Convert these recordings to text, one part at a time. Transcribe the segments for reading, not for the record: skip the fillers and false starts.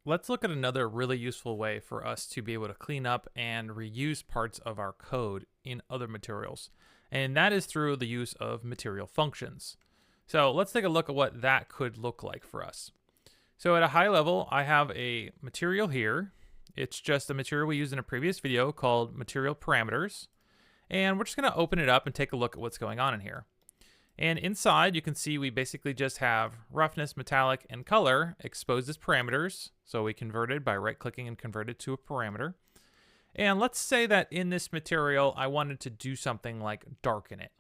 let's look at another really useful way for us to be able to clean up and reuse parts of our code in other materials. And that is through the use of material functions. So let's take a look at what that could look like for us. So at a high level, I have a material here. It's just a material we used in a previous video called material parameters. And we're just going to open it up and take a look at what's going on in here. And inside, you can see we basically just have roughness, metallic, and color exposed as parameters. So we converted by right-clicking and converted to a parameter. And let's say that in this material, I wanted to do something like darken it.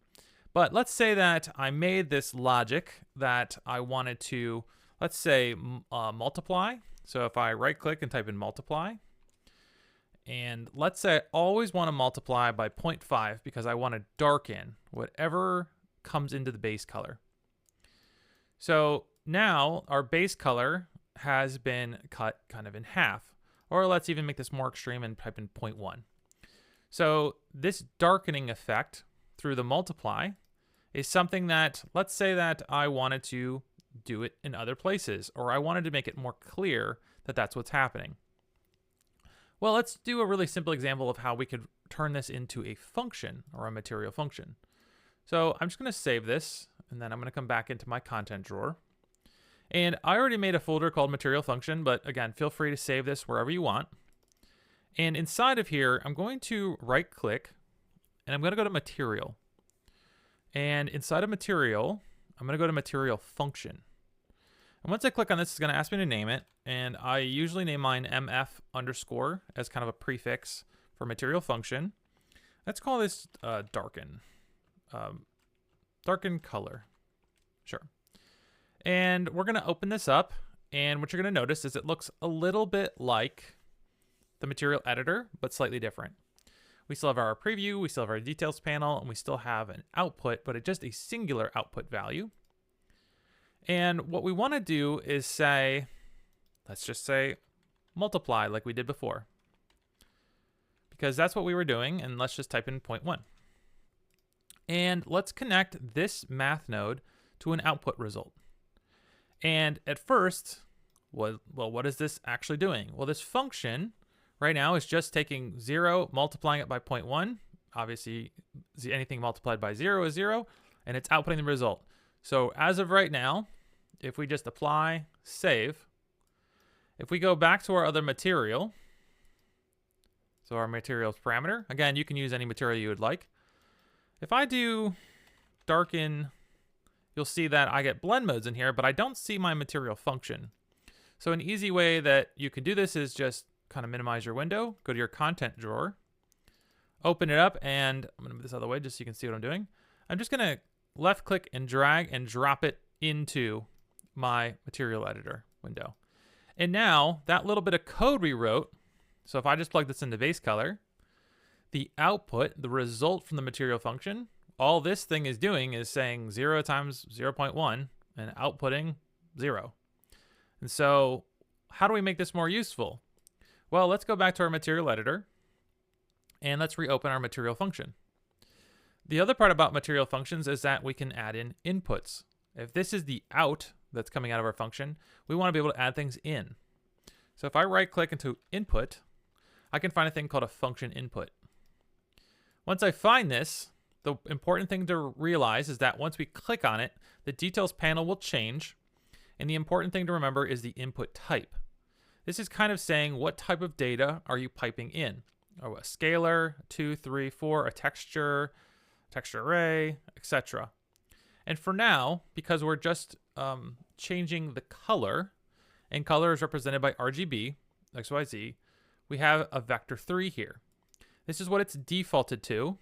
But let's say that I made this logic that I wanted to, let's say, multiply. So if I right-click and type in multiply, and let's say I always want to multiply by 0.5 because I want to darken whatever comes into the base color. So now our base color has been cut kind of in half. Or let's even make this more extreme and type in 0.1. So this darkening effect through the multiply is something that, let's say that I wanted to do it in other places, or I wanted to make it more clear that that's what's happening. Well, let's do a really simple example of how we could turn this into a function or a material function. So I'm just going to save this, and then I'm going to come back into my content drawer. And I already made a folder called material function, but again, feel free to save this wherever you want. And inside of here, I'm going to right click, and I'm going to go to material. And inside of material, I'm going to go to material function. And once I click on this, it's going to ask me to name it. And I usually name mine MF underscore as kind of a prefix for material function. Let's call this darken. Darken color. Sure. And we're going to open this up. And what you're going to notice is it looks a little bit like the material editor, but slightly different. We still have our preview, we still have our details panel, and we still have an output, but it's just a singular output value. And what we want to do is say, let's just say multiply like we did before. Because that's what we were doing, and let's just type in 0.1. And let's connect this math node to an output result. And at first, well, what is this actually doing? Well, this function right now is just taking 0, multiplying it by 0.1. Obviously, anything multiplied by 0 is 0, and it's outputting the result. So as of right now, if we just apply, save, if we go back to our other material, so our materials parameter, again, you can use any material you would like. If I do darken, you'll see that I get blend modes in here, but I don't see my material function. So an easy way that you can do this is just kind of minimize your window, go to your content drawer, open it up, and I'm going to move this out of the way just so you can see what I'm doing. I'm just going to left click and drag and drop it into my material editor window. And now that little bit of code we wrote, so if I just plug this into base color, the output, the result from the material function, all this thing is doing is saying 0 times 0.1 and outputting 0. And so how do we make this more useful? Well, let's go back to our material editor and let's reopen our material function. The other part about material functions is that we can add in inputs. If this is the out that's coming out of our function, we want to be able to add things in. So if I right click into input, I can find a thing called a function input. Once I find this, the important thing to realize is that once we click on it, the details panel will change. And the important thing to remember is the input type. This is kind of saying what type of data are you piping in? Oh, a scalar, 2, 3, 4, a texture array, etc. And for now, because we're just changing the color, and color is represented by RGB, XYZ, we have a vector 3 here. This is what it's defaulted to,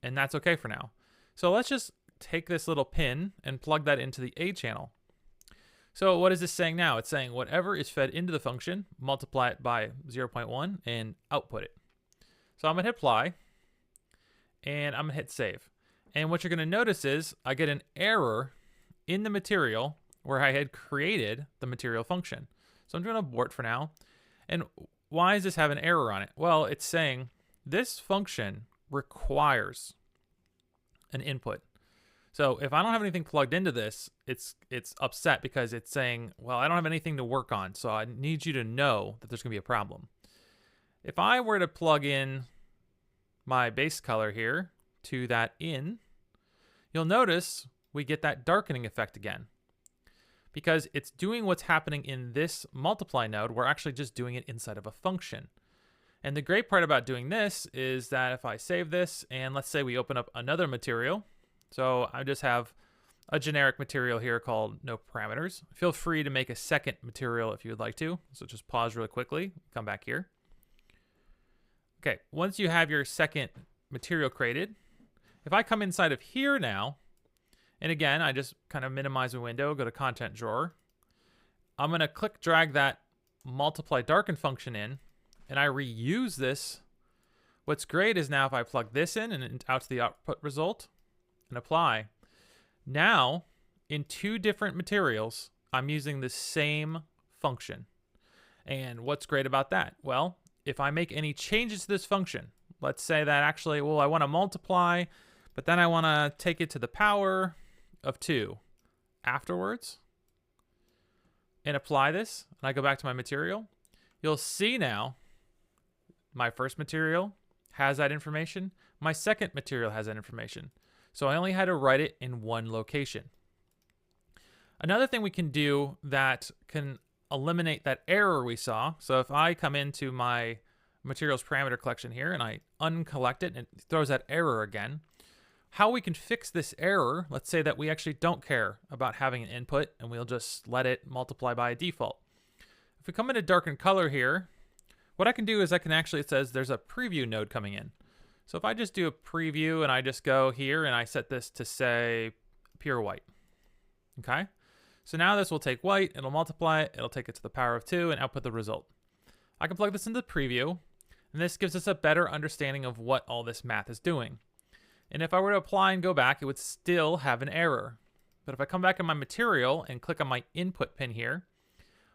and that's okay for now. So let's just take this little pin and plug that into the A channel. So what is this saying now? It's saying whatever is fed into the function, multiply it by 0.1 and output it. So I'm going to hit apply, and I'm going to hit save. And what you're going to notice is I get an error in the material where I had created the material function. So I'm going to abort for now. And why does this have an error on it? Well, it's saying this function requires an input. So if I don't have anything plugged into this, it's upset because it's saying, well, I don't have anything to work on, so I need you to know that there's going to be a problem. If I were to plug in my base color here to that in, you'll notice we get that darkening effect again. Because it's doing what's happening in this multiply node, we're actually just doing it inside of a function. And the great part about doing this is that if I save this, and let's say we open up another material, so I just have a generic material here called no parameters. Feel free to make a second material if you would like to. So just pause really quickly, come back here. Okay, once you have your second material created, if I come inside of here now, and again, I just kind of minimize the window, go to content drawer. I'm going to click drag that multiply darken function in, and I reuse this. What's great is now if I plug this in and out to the output result and apply, now in two different materials, I'm using the same function. And what's great about that? Well, if I make any changes to this function, let's say that actually, well, I want to multiply, but then I want to take it to the power of 2 afterwards and apply this, and I go back to my material, you'll see now my first material has that information, my second material has that information. So I only had to write it in one location. Another thing we can do that can eliminate that error we saw, so if I come into my materials parameter collection here and I uncollect it and it throws that error again, how we can fix this error, let's say that we actually don't care about having an input and we'll just let it multiply by default. If we come into darken color here, what I can do is I can actually, it says there's a preview node coming in. So if I just do a preview and I just go here and I set this to say pure white, okay? So now this will take white, it'll multiply it, it'll take it to the power of 2 and output the result. I can plug this into the preview, and this gives us a better understanding of what all this math is doing. And if I were to apply and go back, it would still have an error. But if I come back in my material and click on my input pin here,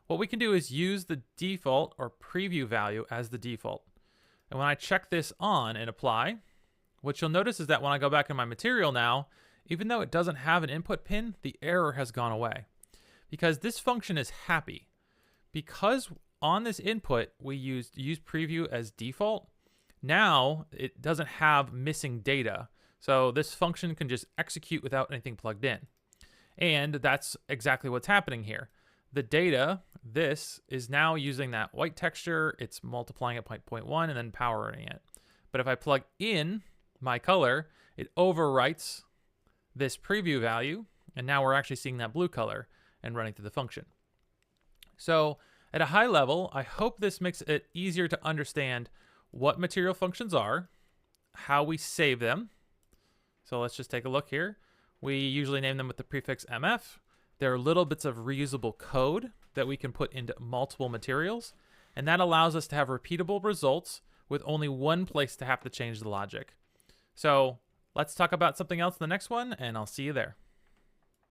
what we can do is use the default or preview value as the default. And when I check this on and apply, what you'll notice is that when I go back in my material now, even though it doesn't have an input pin, the error has gone away. Because this function is happy. Because on this input, we used use preview as default, now it doesn't have missing data. So this function can just execute without anything plugged in. And that's exactly what's happening here. The data, this is now using that white texture, it's multiplying it by 0.1 and then powering it. But if I plug in my color, it overwrites this preview value, and now we're actually seeing that blue color and running through the function. So at a high level, I hope this makes it easier to understand what material functions are, how we save them. So let's just take a look here. We usually name them with the prefix MF. There are little bits of reusable code that we can put into multiple materials, and that allows us to have repeatable results with only one place to have to change the logic. So let's talk about something else in the next one, and I'll see you there.